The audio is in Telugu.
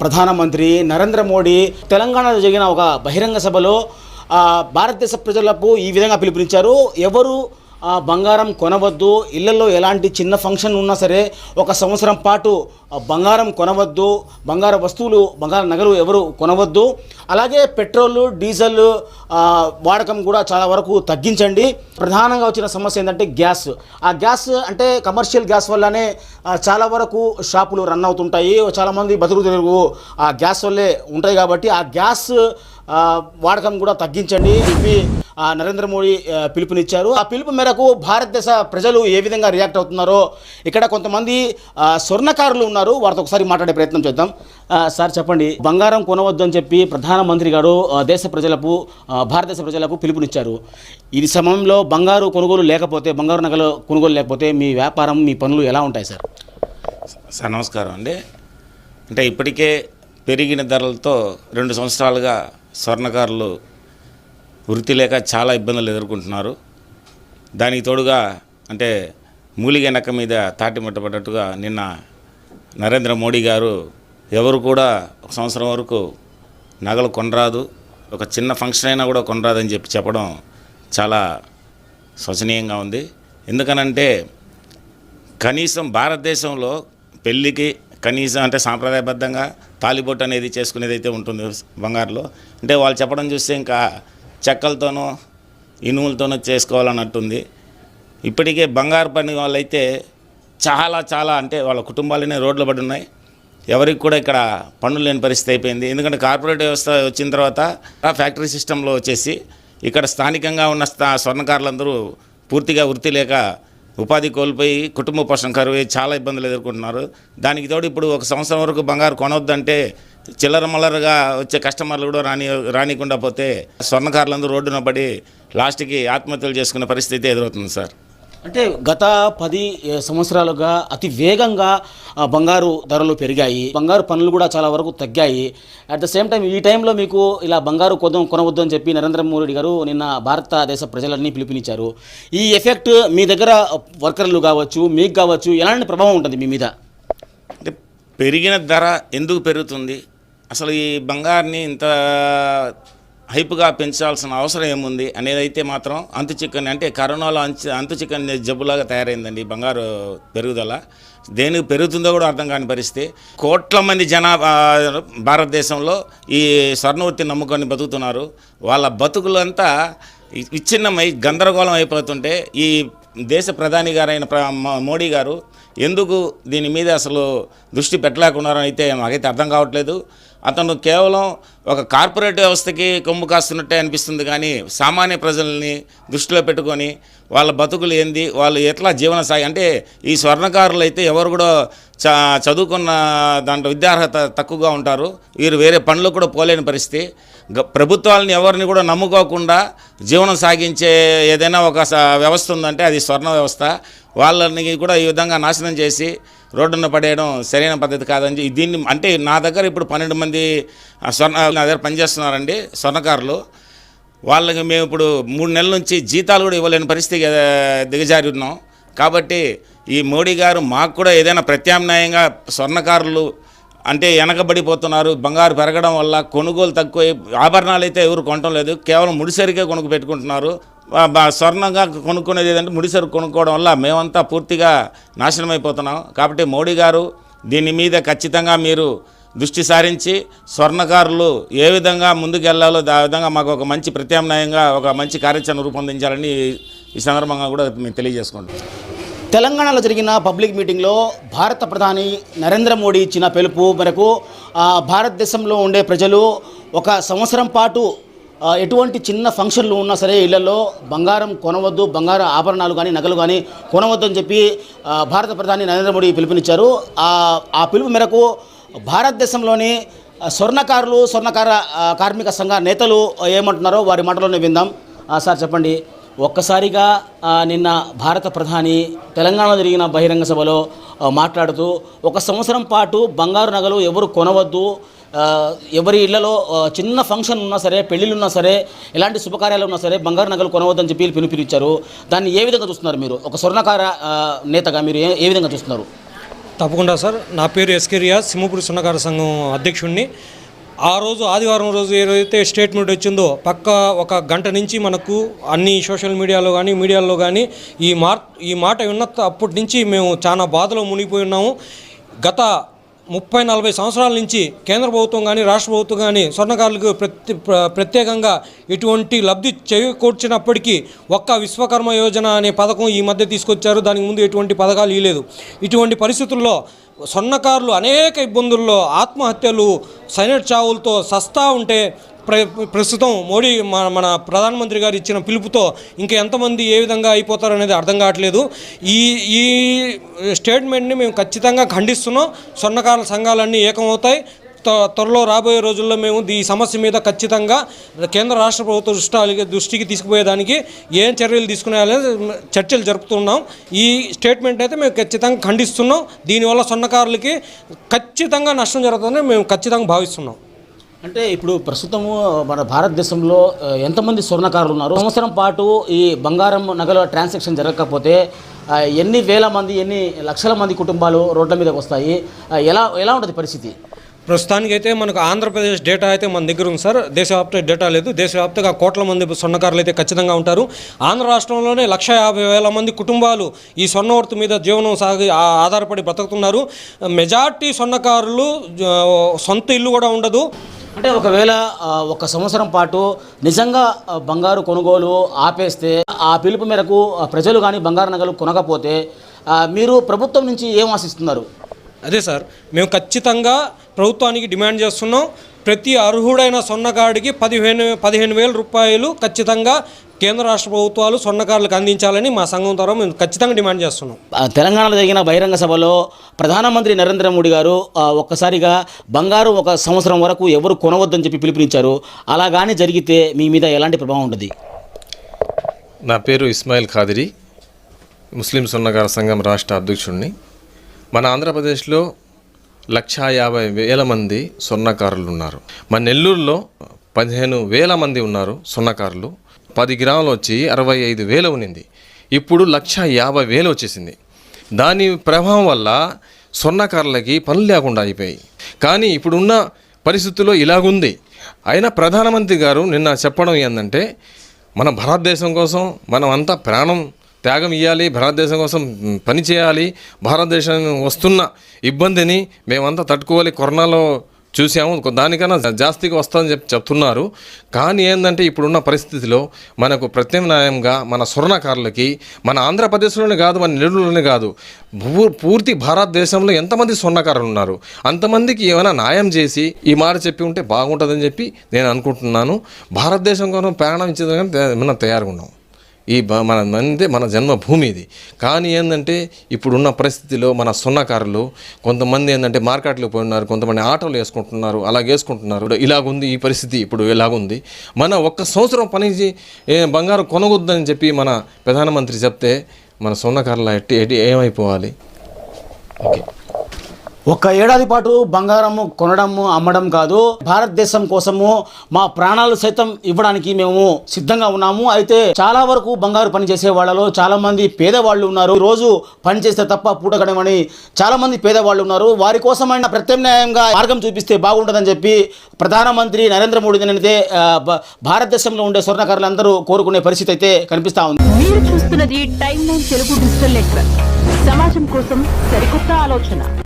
ప్రధానమంత్రి నరేంద్ర మోడీ తెలంగాణలో జరిగిన ఒక బహిరంగ సభలో భారతదేశ ప్రజలకు ఈ విధంగా పిలుపునిచ్చారు. ఎవరు బంగారం కొనవద్దు, ఇళ్లలో ఎలాంటి చిన్న ఫంక్షన్ ఉన్నా సరే ఒక సంవత్సరం పాటు బంగారం కొనవద్దు, బంగారు వస్తువులు బంగారు నగలు ఎవరు కొనవద్దు, అలాగే పెట్రోల్ డీజిల్ వాడకం కూడా చాలా వరకు తగ్గించండి. ప్రధానంగా వచ్చిన సమస్య ఏంటంటే గ్యాస్. ఆ గ్యాస్ అంటే కమర్షియల్ గ్యాస్ వల్లనే చాలా వరకు షాపులు రన్ అవుతుంటాయి, చాలామంది బతుకు తెరుగు ఆ గ్యాస్ వల్లే ఉంటాయి. కాబట్టి ఆ గ్యాస్ వాడకం కూడా తగ్గించండి చెప్పి నరేంద్ర మోడీ పిలుపునిచ్చారు. ఆ పిలుపు మేరకు భారతదేశ ప్రజలు ఏ విధంగా రియాక్ట్ అవుతున్నారో ఇక్కడ కొంతమంది స్వర్ణకారులు ఉన్నారు, వారితో ఒకసారి మాట్లాడే ప్రయత్నం చేద్దాం. సార్ చెప్పండి, బంగారం కొనవద్దు అని చెప్పి ప్రధానమంత్రి గారు భారతదేశ ప్రజలకు పిలుపునిచ్చారు. ఈ సమయంలో బంగారు కొనుగోలు లేకపోతే, బంగారు నగలు కొనుగోలు లేకపోతే మీ వ్యాపారం మీ పనులు ఎలా ఉంటాయి సార్? సార్ నమస్కారం అండి. అంటే ఇప్పటికే పెరిగిన ధరలతో 2 సంవత్సరాలుగా స్వర్ణకారులు వృత్తి లేక చాలా ఇబ్బందులు ఎదుర్కొంటున్నారు. దానికి తోడుగా అంటే మూలిగ వెనక మీద తాటి ముట్టబడ్డట్టుగా నిన్న నరేంద్ర మోడీ గారు ఎవరు కూడా 1 సంవత్సరం వరకు నగలు కొనరాదు, ఒక చిన్న ఫంక్షన్ అయినా కూడా కొనరాదని చెప్పడం చాలా శోచనీయంగా ఉంది. ఎందుకనంటే కనీసం భారతదేశంలో పెళ్ళికి కనీసం అంటే సాంప్రదాయబద్ధంగా తాలిబొట్టు అనేది చేసుకునేది అయితే ఉంటుంది బంగారులో. అంటే వాళ్ళు చెప్పడం చూస్తే ఇంకా చెక్కలతోనో ఇనుములతోనో చేసుకోవాలన్నట్టుంది. ఇప్పటికే బంగారు పని వాళ్ళైతే చాలా అంటే వాళ్ళ కుటుంబాలనే రోడ్లు పడి ఉన్నాయి. ఎవరికి కూడా ఇక్కడ పనులు లేని పరిస్థితి అయిపోయింది. ఎందుకంటే కార్పొరేట్ వ్యవస్థ వచ్చిన తర్వాత ఫ్యాక్టరీ సిస్టంలో వచ్చేసి ఇక్కడ స్థానికంగా ఉన్న స్వర్ణకారులందరూ పూర్తిగా వృత్తి లేక ఉపాధి కోల్పోయి కుటుంబ పోషణ కరువు చాలా ఇబ్బందులు ఎదుర్కొంటున్నారు. దానికి తోడు ఇప్పుడు 1 సంవత్సరం వరకు బంగారు కొనవద్దంటే చిల్లర మల్లరగా వచ్చే కస్టమర్లు కూడా రానికుండా పోతే స్వర్ణకారులందరూ రోడ్డున పడి లాస్ట్కి ఆత్మహత్యలు చేసుకునే పరిస్థితి ఎదురవుతుంది సార్. అంటే గత 10 సంవత్సరాలుగా అతి వేగంగా బంగారు ధరలు పెరిగాయి, బంగారు పనులు కూడా చాలా వరకు తగ్గాయి. అట్ ద సేమ్ టైం ఈ టైంలో మీకు ఇలా బంగారు కొనవద్దు అని చెప్పి నరేంద్ర మోడీ గారు నిన్న భారతదేశ ప్రజలన్నీ పిలుపునిచ్చారు. ఈ ఎఫెక్ట్ మీ దగ్గర వర్కర్లు కావచ్చు, మీకు కావచ్చు, ఎలాంటి ప్రభావం ఉంటుంది మీ మీద? అంటే పెరిగిన ధర ఎందుకు పెరుగుతుంది, అసలు ఈ బంగారుని ఇంత హైప్గా పెంచాల్సిన అవసరం ఏముంది అనేది అయితే మాత్రం అంతుచిక్కని, అంటే కరోనాలో అంతుచిక్కని జబ్బులాగా తయారైందండి బంగారు పెరుగుదల. దేనికి పెరుగుతుందో కూడా అర్థం కాని పరిస్థితి. కోట్ల మంది జనాభా భారతదేశంలో ఈ స్వర్ణవృత్తిని నమ్ముకొని బతుకుతున్నారు. వాళ్ళ బతుకులంతా విచ్ఛిన్నమై గందరగోళం అయిపోతుంటే ఈ దేశ ప్రధాని గారైన మోడీ గారు ఎందుకు దీని మీద అసలు దృష్టి పెట్టలేకున్నారని అయితే మాకైతే అర్థం కావట్లేదు. అతను కేవలం ఒక కార్పొరేట్ వ్యవస్థకి కొమ్ము కాస్తున్నట్టే అనిపిస్తుంది, కానీ సామాన్య ప్రజల్ని దృష్టిలో పెట్టుకొని వాళ్ళ బతుకులు ఏంది, వాళ్ళు ఎట్లా జీవన సాగి, అంటే ఈ స్వర్ణకారులు అయితే ఎవరు కూడా చదువుకున్న దాంట్లో విద్యార్హత తక్కువగా ఉంటారు. వీరు వేరే పనులు కూడా పోలేని పరిస్థితి. ప్రభుత్వాలని ఎవరిని కూడా నమ్ముకోకుండా జీవనం సాగించే ఏదైనా ఒక వ్యవస్థ ఉందంటే అది స్వర్ణ వ్యవస్థ. వాళ్ళని కూడా ఈ విధంగా నాశనం చేసి రోడ్డున పడేయడం సరైన పద్ధతి కాదని దీన్ని, అంటే నా దగ్గర ఇప్పుడు 12 మంది నా దగ్గర పనిచేస్తున్నారండి స్వర్ణకారులు. వాళ్ళకి మేము ఇప్పుడు 3 నెలల నుంచి జీతాలు కూడా ఇవ్వలేని పరిస్థితి దిగజారి ఉన్నాం. కాబట్టి ఈ మోడీ గారు మాకు కూడా ఏదైనా ప్రత్యామ్నాయంగా స్వర్ణకారులు అంటే వెనకబడిపోతున్నారు, బంగారు పెరగడం వల్ల కొనుగోలు తక్కువ, ఆభరణాలు అయితే ఎవరు కొనటం లేదు, కేవలం ముడిసరికే కొనుక్కు పెట్టుకుంటున్నారు. స్వర్ణంగా కొనుక్కునేది ఏదంటే ముడిసరు కొనుక్కోవడం వల్ల మేమంతా పూర్తిగా నాశనం అయిపోతున్నాం. కాబట్టి మోడీ గారు దీని మీద ఖచ్చితంగా మీరు దృష్టి సారించి స్వర్ణకారులు ఏ విధంగా ముందుకు వెళ్ళాలో ఆ విధంగా మాకు ఒక మంచి ప్రత్యామ్నాయంగా ఒక మంచి కార్యాచరణ రూపొందించాలని ఈ సందర్భంగా కూడా మేము తెలియజేసుకుంటాం. తెలంగాణలో జరిగిన పబ్లిక్ మీటింగ్లో భారత ప్రధాని నరేంద్ర మోడీ ఇచ్చిన పిలుపు మేరకు భారతదేశంలో ఉండే ప్రజలు 1 సంవత్సరం పాటు ఎటువంటి చిన్న ఫంక్షన్లు ఉన్నా సరే ఇళ్లలో బంగారం కొనవద్దు, బంగారు ఆభరణాలు కానీ నగలు కానీ కొనవద్దు అని చెప్పి భారత ప్రధాని నరేంద్ర మోడీ పిలుపునిచ్చారు. ఆ పిలుపు మేరకు భారతదేశంలోని స్వర్ణకార కార్మిక సంఘ నేతలు ఏమంటున్నారో వారి మాటలోనే విందాం. సార్ చెప్పండి, ఒక్కసారిగా నిన్న భారత ప్రధాని తెలంగాణలో జరిగిన బహిరంగ సభలో మాట్లాడుతూ 1 సంవత్సరం పాటు బంగారు నగలు ఎవరు కొనవద్దు, ఎవరి ఇళ్లలో చిన్న ఫంక్షన్ ఉన్నా సరే, పెళ్ళిళ్ళు ఉన్నా సరే, ఎలాంటి శుభకార్యాలు ఉన్నా సరే బంగారు నగలు కొనవద్దని చెప్పి పిలుపునిచ్చారు. దాన్ని ఏ విధంగా చూస్తున్నారు మీరు? ఒక స్వర్ణకార నేతగా మీరు ఏ విధంగా చూస్తున్నారు? తప్పకుండా సార్. నా పేరు ఎస్కే రియాజ్, సింహపురి స్వర్ణకార సంఘం అధ్యక్షుడిని. ఆ రోజు ఆదివారం రోజు ఏదైతే స్టేట్మెంట్ వచ్చిందో పక్క ఒక గంట నుంచి మనకు అన్ని సోషల్ మీడియాలో కానీ మీడియాలో కానీ ఈ మాట విన్న అప్పటి నుంచి మేము చాలా బాధలో మునిగిపోయి ఉన్నాము. గత 30-40 సంవత్సరాల నుంచి కేంద్ర ప్రభుత్వం కానీ రాష్ట్ర ప్రభుత్వం కానీ స్వర్ణకారులకు ప్రత్యేకంగా ఎటువంటి లబ్ధి చేకూర్చినప్పటికీ ఒక్క విశ్వకర్మ యోజన అనే పథకం ఈ మధ్య తీసుకొచ్చారు. దానికి ముందు ఎటువంటి పథకాలు ఇవ్వలేదు. ఇటువంటి పరిస్థితుల్లో స్వర్ణకారులు అనేక ఇబ్బందుల్లో ఆత్మహత్యలు, సైనట్ చావులతో సస్తా ఉంటే ప్రస్తుతం మోడీ మన ప్రధానమంత్రి గారు ఇచ్చిన పిలుపుతో ఇంకా ఎంతమంది ఏ విధంగా అయిపోతారు అనేది అర్థం కావట్లేదు. ఈ స్టేట్మెంట్ని మేము ఖచ్చితంగా ఖండిస్తున్నాం. స్వర్ణకారుల సంఘాలన్నీ ఏకమవుతాయి. త్వరలో రాబోయే రోజుల్లో మేము ఈ సమస్య మీద ఖచ్చితంగా కేంద్ర రాష్ట్ర ప్రభుత్వ దృష్టికి తీసుకుపోయేదానికి ఏం చర్యలు తీసుకునేయాలని చర్చలు జరుపుతున్నాం. ఈ స్టేట్మెంట్ అయితే మేము ఖచ్చితంగా ఖండిస్తున్నాం. దీనివల్ల స్వర్ణకారులకి ఖచ్చితంగా నష్టం జరుగుతుందని మేము ఖచ్చితంగా భావిస్తున్నాం. అంటే ఇప్పుడు ప్రస్తుతము మన భారతదేశంలో ఎంతమంది స్వర్ణకారులు ఉన్నారు? సంవత్సరం పాటు ఈ బంగారం నగల ట్రాన్సాక్షన్ జరగకపోతే ఎన్ని వేల మంది, ఎన్ని లక్షల మంది కుటుంబాలు రోడ్ల మీదకి వస్తాయి? ఎలా ఉంటుంది పరిస్థితి? ప్రస్తుతానికైతే మనకు ఆంధ్రప్రదేశ్ డేటా అయితే మన దగ్గర ఉంది సార్. దేశవ్యాప్త డేటా లేదు. దేశవ్యాప్తంగా కోట్ల మంది స్వర్ణకారులు అయితే ఖచ్చితంగా ఉంటారు. ఆంధ్ర రాష్ట్రంలోనే 150,000 మంది కుటుంబాలు ఈ స్వర్ణవర్తి మీద జీవనం ఆధారపడి బ్రతుకుతున్నారు. మెజార్టీ స్వర్ణకారులు సొంత ఇల్లు కూడా ఉండదు. అంటే ఒకవేళ ఒక సంవత్సరం పాటు నిజంగా బంగారు కొనుగోలు ఆపేస్తే, ఆ పిలుపు మేరకు ప్రజలు కానీ బంగారు నగలు కొనకపోతే మీరు ప్రభుత్వం నుంచి ఏం ఆశిస్తున్నారు? అదే సార్, మేము ఖచ్చితంగా ప్రభుత్వానికి డిమాండ్ చేస్తున్నాం. ప్రతి అర్హుడైన స్వర్ణకారుడికి 15,000 రూపాయలు ఖచ్చితంగా కేంద్ర రాష్ట్ర ప్రభుత్వాలు స్వర్ణకారులకు అందించాలని మా సంఘం ద్వారా మేము ఖచ్చితంగా డిమాండ్ చేస్తున్నాం. తెలంగాణలో జరిగిన బహిరంగ సభలో ప్రధానమంత్రి నరేంద్ర మోడీ గారు ఒక్కసారిగా బంగారు ఒక సంవత్సరం వరకు ఎవరు కొనవద్దని చెప్పి పిలుపునిచ్చారు. అలా కానీ జరిగితే మీ మీద ఎలాంటి ప్రభావం ఉంటుంది? నా పేరు ఇస్మాయిల్ ఖాదిరి, ముస్లిం స్వర్ణకార సంఘం రాష్ట్ర అధ్యక్షుడిని. మన ఆంధ్రప్రదేశ్లో 150,000 మంది స్వర్ణకారులు ఉన్నారు. మన నెల్లూరులో 15,000 మంది ఉన్నారు స్వర్ణకారులు. 10 గ్రాములు వచ్చి 65,000 ఉన్నింది. ఇప్పుడు 150,000 వచ్చేసింది. దాని ప్రభావం వల్ల స్వర్ణకారులకి పనులు లేకుండా అయిపోయాయి. కానీ ఇప్పుడున్న పరిస్థితుల్లో ఇలాగుంది. అయినా ప్రధానమంత్రి గారు నిన్న చెప్పడం ఏంటంటే, మన భారతదేశం కోసం మనం అంతా ప్రాణం త్యాగం ఇవ్వాలి, భారతదేశం కోసం పని చేయాలి, భారతదేశం వస్తున్న ఇబ్బందిని మేమంతా తట్టుకోవాలి. కరోనాలో చూసాము, దానికన్నా జాస్తిగా వస్తుందని చెప్తున్నారు. కానీ ఏంటంటే ఇప్పుడున్న పరిస్థితిలో మనకు ప్రత్యామ్నాయంగా మన స్వర్ణకారులకి మన ఆంధ్రప్రదేశ్లోనే కాదు, మన నెల్లూరులోనే కాదు, పూర్తి భారతదేశంలో ఎంతమంది స్వర్ణకారులు ఉన్నారు, అంతమందికి ఏమైనా న్యాయం చేసి ఈ మాట చెప్పి ఉంటే బాగుంటుందని చెప్పి నేను అనుకుంటున్నాను. భారతదేశం కోసం ప్రయాణం ఇచ్చేదానికి మనం తయారుగా ఉన్నాం. మన జన్మభూమి ఇది. కానీ ఏంటంటే ఇప్పుడున్న పరిస్థితిలో మన స్వర్ణకారులు కొంతమంది ఏంటంటే మార్కెట్లో పోయి ఉన్నారు, కొంతమంది ఆటోలు వేసుకుంటున్నారు, అలాగే వేసుకుంటున్నారు. ఇలాగుంది ఈ పరిస్థితి. ఇప్పుడు ఇలాగుంది. మన ఒక్క సంవత్సరం పని బంగారం కొనగొద్దని చెప్పి మన ప్రధానమంత్రి చెప్తే మన స్వర్ణకారులు ఏమైపోవాలి? ఓకే, ఒక్క ఏడాది పాటు బంగారము కొనడము అమ్మడం కాదు, భారతదేశం కోసము మా ప్రాణాలు సైతం ఇవ్వడానికి మేము సిద్ధంగా ఉన్నాము. అయితే చాలా వరకు బంగారు పని చేసే వాళ్ళలో చాలా మంది పేదవాళ్ళు ఉన్నారు. రోజు పని చేస్తే తప్ప పూట గడమని చాలా మంది పేదవాళ్ళు ఉన్నారు. వారి కోసమైనా ప్రత్యామ్నాయంగా మార్గం చూపిస్తే బాగుంటుందని చెప్పి ప్రధానమంత్రి నరేంద్ర మోడీ అయితే భారతదేశంలో ఉండే స్వర్ణకారులందరూ కోరుకునే పరిస్థితి అయితే కనిపిస్తా ఉంది. మీరు చూస్తున్నది time line Telugu digital network. సమాజం కోసం సరికొత్త ఆలోచన.